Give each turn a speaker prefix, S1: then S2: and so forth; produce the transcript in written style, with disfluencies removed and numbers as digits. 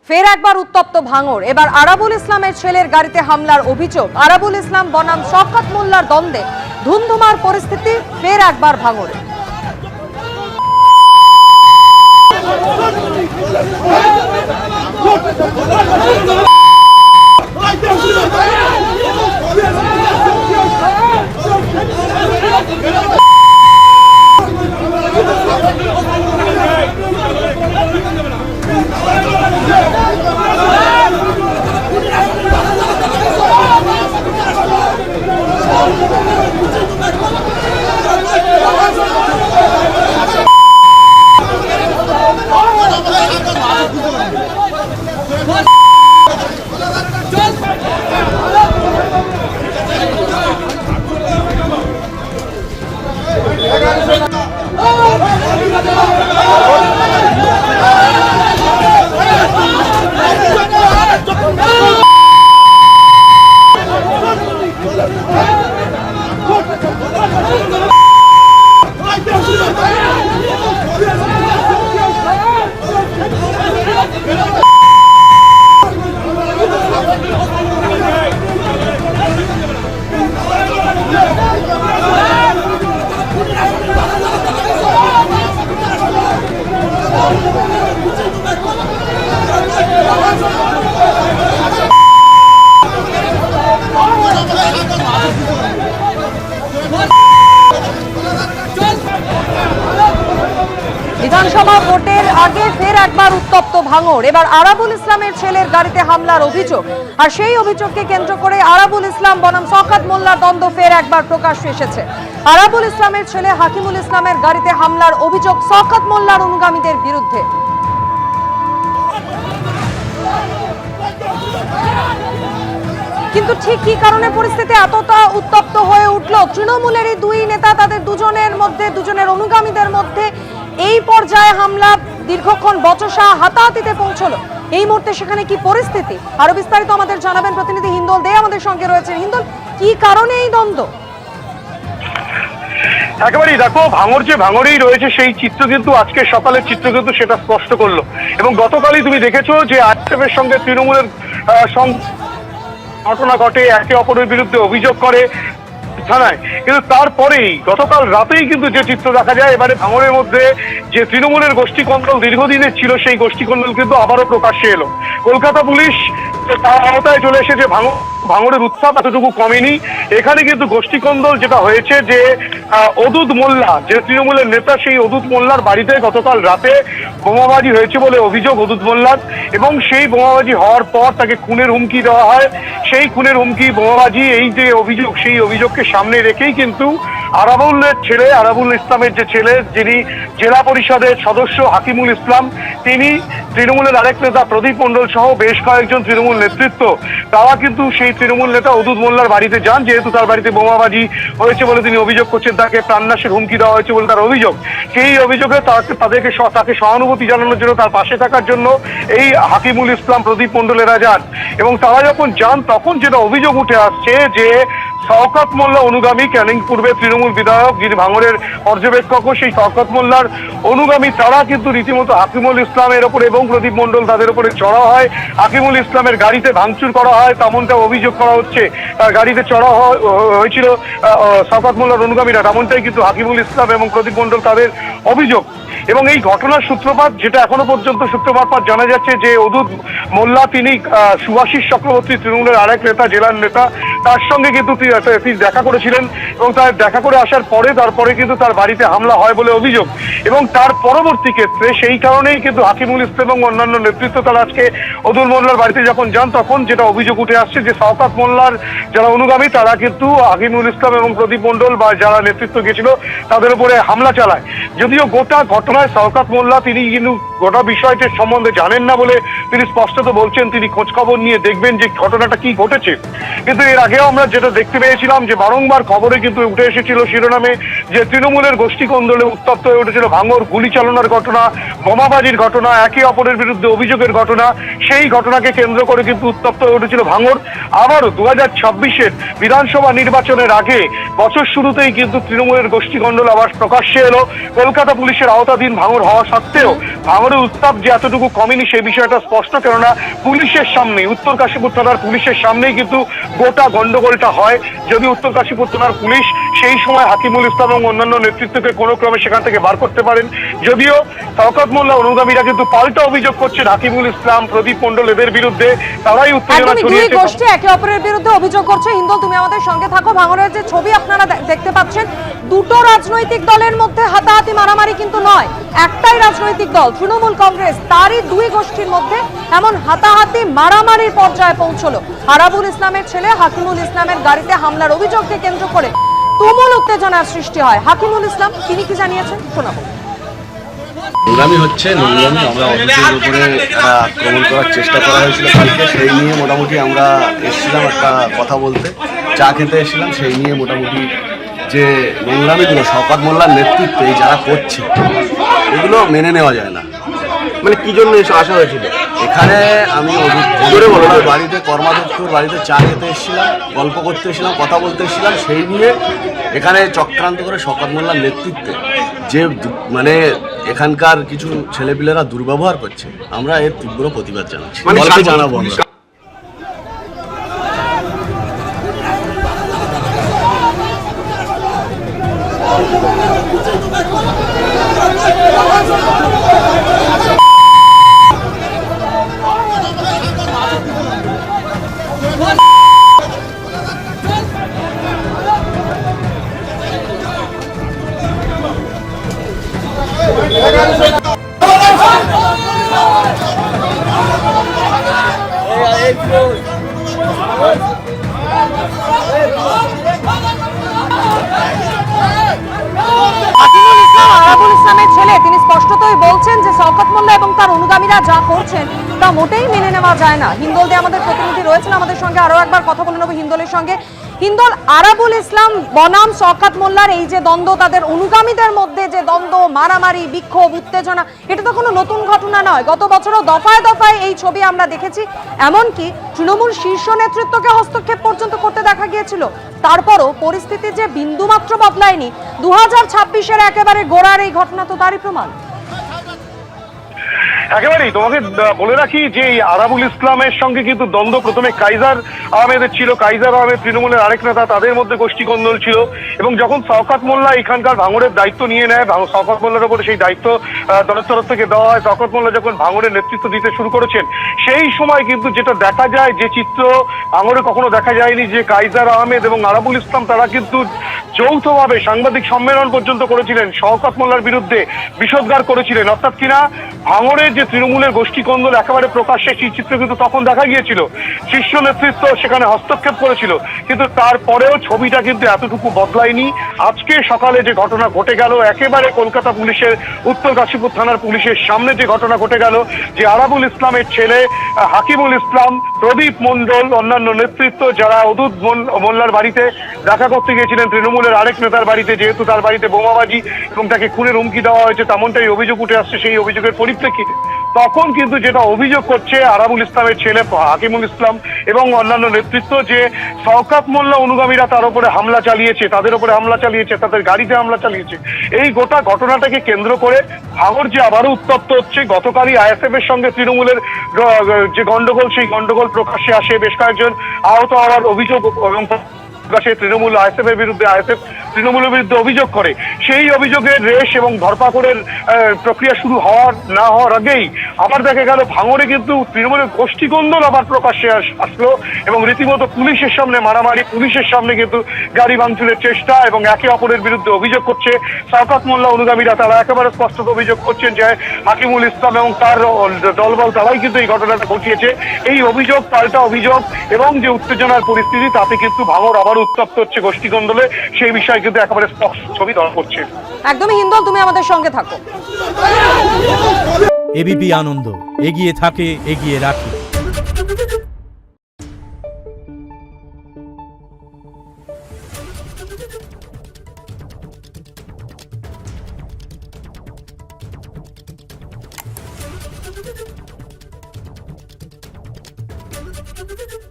S1: ফের একবার উত্তপ্ত ভাঙড়। এবার আরাবুল ইসলামের ছেলের গাড়িতে হামলার অভিযোগ। আরাবুল ইসলাম বনাম শওকত মোল্লার দ্বন্দ্বে ধুমধুমার পরিস্থিতি ফের একবার ভাঙড়ে। বিধানসভা ভোটের আগে ফের একবার উত্তপ্ত ভাঙড়। এবার আরাবুল ইসলামের ছেলের গাড়িতে হামলার অভিযোগ, আর সেই অভিযোগকে কেন্দ্র করে আরাবুল ইসলাম বনাম শওকত মোল্লার দ্বন্দ্ব ফের একবার প্রকাশ্যে এসেছে। আরাবুল ইসলামের ছেলে হাকিমুল ইসলামের গাড়িতে হামলার অভিযোগ শওকত মোল্লার অনুগামীদের বিরুদ্ধে। কিন্তু ঠিক কি কারণে পরিস্থিতি এতটা উত্তপ্ত হয়ে উঠল? তৃণমূলের এই দুই নেতা, তাদের দুজনের অনুগামীদের মধ্যে এই পর্যায়ে হামলা, দীর্ঘক্ষণ বচসা, হাতাহাতিতে পৌঁছলো। এই মুহূর্তে সেখানে কি পরিস্থিতি, আরো বিস্তারিত আমাদের জানাবেন প্রতিনিধি হিন্দল দে আমাদের সঙ্গে রয়েছে। হিন্দল, কি কারণে এই দ্বন্দ্ব?
S2: একেবারেই দেখো, ভাঙড়েই রয়েছে সেই চিত্র, কিন্তু আজকে সকালের চিত্র কিন্তু সেটা স্পষ্ট করলো। এবং গতকালই তুমি দেখেছো যে আইএসএফের সঙ্গে তৃণমূলের ঘটনা ঘটে, একে অপরের বিরুদ্ধে অভিযোগ করে থানায়, কিন্তু তারপরেই গতকাল রাতেই কিন্তু যে চিত্র দেখা যায়, এবারে ভাঙড়ের মধ্যে যে তৃণমূলের গোষ্ঠীকন্দল দীর্ঘদিনের ছিল, সেই গোষ্ঠীকন্দল কিন্তু আবারও প্রকাশ্যে এলো। কলকাতা পুলিশ তার আওতায় চলে এসেছে। ভাঙড়ের উত্তাপ এতটুকু কমেনি। এখানে কিন্তু গোষ্ঠীকন্দল যেটা হয়েছে যে অদূত মোল্লা, যে তৃণমূলের নেতা, সেই অদূত মোল্লার বাড়িতে গতকাল রাতে বোমাবাজি হয়েছে বলে অভিযোগ অদূত মোল্লার, এবং সেই বোমাবাজি হওয়ার পর তাকে খুনের হুমকি দেওয়া হয়। সেই খুনের হুমকি, বোমাবাজি, এই যে অভিযোগ, সেই অভিযোগকে সামনে রেখেই কিন্তু আরাবুল ইসলামের যে ছেলে, যিনি জেলা পরিষদের সদস্য হাকিমুল ইসলাম, তিনি, তৃণমূলের আরেক নেতা প্রদীপ মণ্ডল সহ বেশ কয়েকজন তৃণমূল নেতৃত্ব, তারা কিন্তু সেই তৃণমূল নেতা অদূত মোল্লার বাড়িতে যান। যেহেতু তার বাড়িতে বোমাবাজি হয়েছে বলে তিনি অভিযোগ করছেন, তাকে প্রাণনাশের হুমকি দেওয়া হয়েছে বলে তার অভিযোগ। সেই অভিযোগে তাকে সহানুভূতি জানানোর জন্য, তার পাশে থাকার জন্য এই হাকিমুল ইসলাম, প্রদীপ মণ্ডলেরা যান। এবং তারা যখন যান, তখন যেটা অভিযোগ উঠে আসছে যে শওকত মোল্লা অনুগামী, ক্যানিং পূর্বে তৃণমূল বিধায়ক, যিনি ভাঙড়ের পর্যবেক্ষক, সেই শওকত মোল্লার অনুগামী, তারা কিন্তু রীতিমতো হাকিমুল ইসলামের ওপর এবং প্রদীপ মণ্ডল তাদের উপরে চড়া হয়। হাকিমুল ইসলামের গাড়িতে ভাঙচুর করা হয়, তেমনটা অভিযোগ করা হচ্ছে। তার গাড়িতে চড়া হয়েছিল শওকত মোল্লার অনুগামীরা, তেমনটাই কিন্তু হাকিমুল ইসলাম এবং প্রদীপ মণ্ডল তাদের অভিযোগ। এবং এই ঘটনার সূত্রপাত, যেটা এখনো পর্যন্ত সূত্রপাত জানা যাচ্ছে, যে অদূত মোল্লা, তিনি সুভাষিস চক্রবর্তী, তৃণমূলের আরেক নেতা, জেলার নেতা, তার সঙ্গে কিন্তু তিনি দেখা করেছিলেন, এবং তার দেখা করে আসার তারপরে কিন্তু তার বাড়িতে হামলা হয় বলে অভিযোগ। এবং তার পরবর্তী ক্ষেত্রে সেই কারণেই কিন্তু হাকিমুল ইসলাম এবং অন্যান্য নেতৃত্ব তারা আজকে অদূত মোল্লার বাড়িতে যখন যান, তখন যেটা অভিযোগ উঠে আসছে যে শওকত মোল্লার যারা অনুগামী, তারা কিন্তু হাকিমুল ইসলাম এবং প্রদীপ মণ্ডল বা যারা নেতৃত্ব গেছিল তাদের উপরে হামলা চালায়। যদিও গোটা ঘটনায় শওকত মোল্লা, তিনি কিন্তু গোটা বিষয়টির সম্বন্ধে জানেন না বলে তিনি স্পষ্টত বলছেন, তিনি খোঁজখবর নিয়ে দেখবেন যে ঘটনাটা কি ঘটেছে। কিন্তু এর আগেও আমরা যেটা দেখতে পেয়েছিলাম যে বারংবার খবরে কিন্তু উঠে এসেছিল শিরোনামে যে তৃণমূলের গোষ্ঠী কোন্দলে উত্তপ্ত হয়ে উঠেছিল ভাঙড়, গুলি চালানোর ঘটনা, বোমাবাজির ঘটনা, একে অপরের বিরুদ্ধে অভিযোগের ঘটনা। সেই ঘটনাকে কেন্দ্র করে কিন্তু উত্তপ্ত হয়ে উঠেছিল ভাঙড়। আবারও 2026-এর বিধানসভা নির্বাচনের আগে বছর শুরুতেই কিন্তু তৃণমূলের গোষ্ঠী কোন্দল আবার প্রকাশ্যে এলো। কলকাতা পুলিশের আওতাধীন ভাঙড় হওয়া সত্ত্বেও ভাঙড়ের উত্তাপ যে এতটুকু কমেনি সেই বিষয়টা স্পষ্ট, কেননা পুলিশের সামনে, উত্তর কাশীপুর থানার পুলিশের সামনেই কিন্তু গোটা গন্ডগোলটা হয়। যদি উত্তর কাশীপুর থানার পুলিশ সেই সময় হাকিমুল ইসলাম এবং অন্যান্য নেতৃত্বকে কোনো ক্রমে সেখান থেকে বার করতে পারেন, যদিও শওকত মোল্লা অনুগামীরা কিন্তু পাল্টা অভিযোগ করছেন হাকিমুল ইসলাম, প্রদীপ মণ্ডল এদের বিরুদ্ধে। তারাই উত্তেজনা ছড়িয়েছে।
S1: দুই গোষ্ঠী একে অপরের বিরুদ্ধে অভিযোগ করছে। হিন্দল, তুমি আমাদের সঙ্গে থাকো। ভাঙড়ের যে ছবি আপনারা দেখতে পাচ্ছেন, দুটো রাজনৈতিক দলের মধ্যে হাতাহাতি মারামারি কিন্তু নয়, একটাই রাজনৈতিক দল তৃণমূল কংগ্রেস, তারই দুই গোষ্ঠীর মধ্যে এমন হাতাহাতি মারামারির পর্যায়ে পৌঁছলো। আরাবুল ইসলামের ছেলে হাকিমুল ইসলামের গাড়িতে হামলার অভিযোগকে কেন্দ্র করে তুমুল উত্তেজনার সৃষ্টি হয়। হাকিমুল ইসলাম তিনি কি জানিয়েছেন শোনাবো।
S3: নোংরামি হচ্ছে, নোংরামি আমরা অফিসের উপরে আক্রমণ করার চেষ্টা করা হয়েছিল কালকে, সেই নিয়ে মোটামুটি আমরা এসেছিলাম একটা কথা বলতে, চা খেতে এসেছিলাম। সেই নিয়ে মোটামুটি যে নোংরামিগুলো শওকত মোল্লার নেতৃত্বে এই যারা করছে এগুলো মেনে নেওয়া যায় না।
S4: মানে কি জন্য এসে আসা হয়েছিল
S3: এখানে? আমি বাড়িতে কর্মাধ্যক্ষর বাড়িতে চা খেতে এসেছিলাম, গল্প করতে এসেছিলাম, কথা বলতে এসেছিলাম। সেই নিয়ে এখানে চক্রান্ত করে শওকত মোল্লার নেতৃত্বে যে মানে এখানকার কিছু ছেলেপিলেরা দুর্ব্যবহার করছে, আমরা এর তীব্র প্রতিবাদ জানাচ্ছি, জানাবো আমরা।
S1: হাকিমুল ইসলাম আরাবুল ইসলামের ছেলে, তিনি স্পষ্টতই বলছেন যে শওকত মোল্লা এবং তার অনুগামীরা যা করছেন তা মোটেই মেনে নেওয়া যায় না। হিন্দল দিয়ে আমাদের প্রতিনিধি রয়েছেন আমাদের সঙ্গে, আরো একবার কথা বলে নেব হিন্দলের সঙ্গে। হিন্দল, আরাবুল ইসলাম বনাম শওকত মোল্লার এই যে দ্বন্দ্ব, তাদের অনুগামীদের মধ্যে যে দ্বন্দ্ব, মারামারি, বিক্ষোভ, উত্তেজনা, এটা তো কোনো নতুন ঘটনা নয়। গত বছরও দফায় দফায় এই ছবি আমরা দেখেছি, এমনকি তৃণমূল শীর্ষ নেতৃত্বকে হস্তক্ষেপ পর্যন্ত করতে দেখা গিয়েছিল। তারপরও পরিস্থিতি যে বিন্দুমাত্র বদলায়নি। 2026-এর একেবারে গোড়ার এই ঘটনা তো তারই প্রমাণ।
S2: একেবারেই তোমাকে বলে রাখি যে এই আরাবুল ইসলামের সঙ্গে কিন্তু দ্বন্দ্ব প্রথমে কাইজার আহমেদের ছিল। কাইজার আহমেদ তৃণমূলের আরেক নেতা, তাদের মধ্যে গোষ্ঠী কোন্দল ছিল। এবং যখন শওকত মোল্লা এখানকার ভাঙড়ের দায়িত্ব নিয়ে নেয়, শওকত মোল্লার উপরে সেই দায়িত্ব দলের তরফ থেকে দেওয়া হয়, শওকত মোল্লা যখন ভাঙড়ের নেতৃত্ব দিতে শুরু করেছেন, সেই সময় কিন্তু যেটা দেখা যায়, যে চিত্র ভাঙড়ে কখনো দেখা যায়নি, যে কাইজার আহমেদ এবং আরাবুল ইসলাম তারা কিন্তু যৌথভাবে সাংবাদিক সম্মেলন পর্যন্ত করেছিলেন, শওকত মোল্লার বিরুদ্ধে বিষোদ্গার করেছিলেন। অর্থাৎ কিনা ভাঙড়ের যে তৃণমূলের গোষ্ঠী কোন্দল একেবারে প্রকাশ্যে, সেই চিত্র কিন্তু তখন দেখা গিয়েছিল। শীর্ষ নেতৃত্ব সেখানে হস্তক্ষেপ করেছিল, কিন্তু তারপরেও ছবিটা কিন্তু এতটুকু বদলায়নি। আজকে সকালে যে ঘটনা ঘটে গেল, একেবারে কলকাতা পুলিশের উত্তর কাশীপুর থানার পুলিশের সামনে যে ঘটনা ঘটে গেল, যে আরাবুল ইসলামের ছেলে হাকিমুল ইসলাম, প্রদীপ মণ্ডল, অন্যান্য নেতৃত্ব যারা অদূত মোল্লার বাড়িতে দেখা করতে গিয়েছিলেন তৃণমূলের আরেক নেতার বাড়িতে, যেহেতু তার বাড়িতে বোমাবাজি এবং তাকে খুনের হুমকি দেওয়া হয়েছে, তেমনটাই অভিযোগ উঠে আসছে। সেই অভিযোগের পরিপ্রেক্ষিতে তখন কিন্তু যেটা অভিযোগ করছে আরাবুল ইসলামের ছেলে হাকিমুল ইসলাম এবং অন্যান্য নেতৃত্ব, যে শওকত মোল্লা অনুগামীরা তার উপরে হামলা চালিয়েছে, তাদের উপরে হামলা চালিয়েছে, তাদের গাড়িতে হামলা চালিয়েছে। এই গোটা ঘটনাটাকে কেন্দ্র করে ভাঙড় যে আবারও উত্তপ্ত হচ্ছে। গতকালই আইএসএফ এর সঙ্গে তৃণমূলের যে গন্ডগোল, সেই গন্ডগোল প্রকাশ্যে আসে। বেশ কয়েকজন আহত হওয়ার অভিযোগ এবং তৃণমূল আইএসএফ এর বিরুদ্ধে, আইএসএফ তৃণমূলের বিরুদ্ধে অভিযোগ করে। সেই অভিযোগের রেশ এবং ধরপাকড়ের প্রক্রিয়া শুরু হওয়ার না হওয়ার আগেই আবার দেখা গেল ভাঙড়ে কিন্তু তৃণমূলের গোষ্ঠী কোন্দল আবার প্রকাশ্যে আসলো এবং রীতিমতো পুলিশের সামনে মারামারি, পুলিশের সামনে কিন্তু গাড়ি ভাঙচুরের চেষ্টা এবং একে অপরের বিরুদ্ধে অভিযোগ করছে শওকত মোল্লা অনুগামীরা। তারা একেবারে স্পষ্ট অভিযোগ করছেন যে হাকিমুল ইসলাম এবং তার দলবল তারাই কিন্তু এই ঘটনাটা ঘটিয়েছে। এই অভিযোগ পাল্টা অভিযোগ এবং যে উত্তেজনার পরিস্থিতি, তাতে কিন্তু ভাঙড় আবার উত্তপ্ত হচ্ছে গোষ্ঠী কোন্দলে। সেই বিষয়ে কিন্তু একেবারে স্পষ্ট ছবি ধরা পড়ছে।
S1: একদমই হিন্দল, তুমি আমাদের সঙ্গে থাকো।
S5: এবিপি আনন্দ, এগিয়ে থাকে, এগিয়ে রাখে।
S6: Thank you.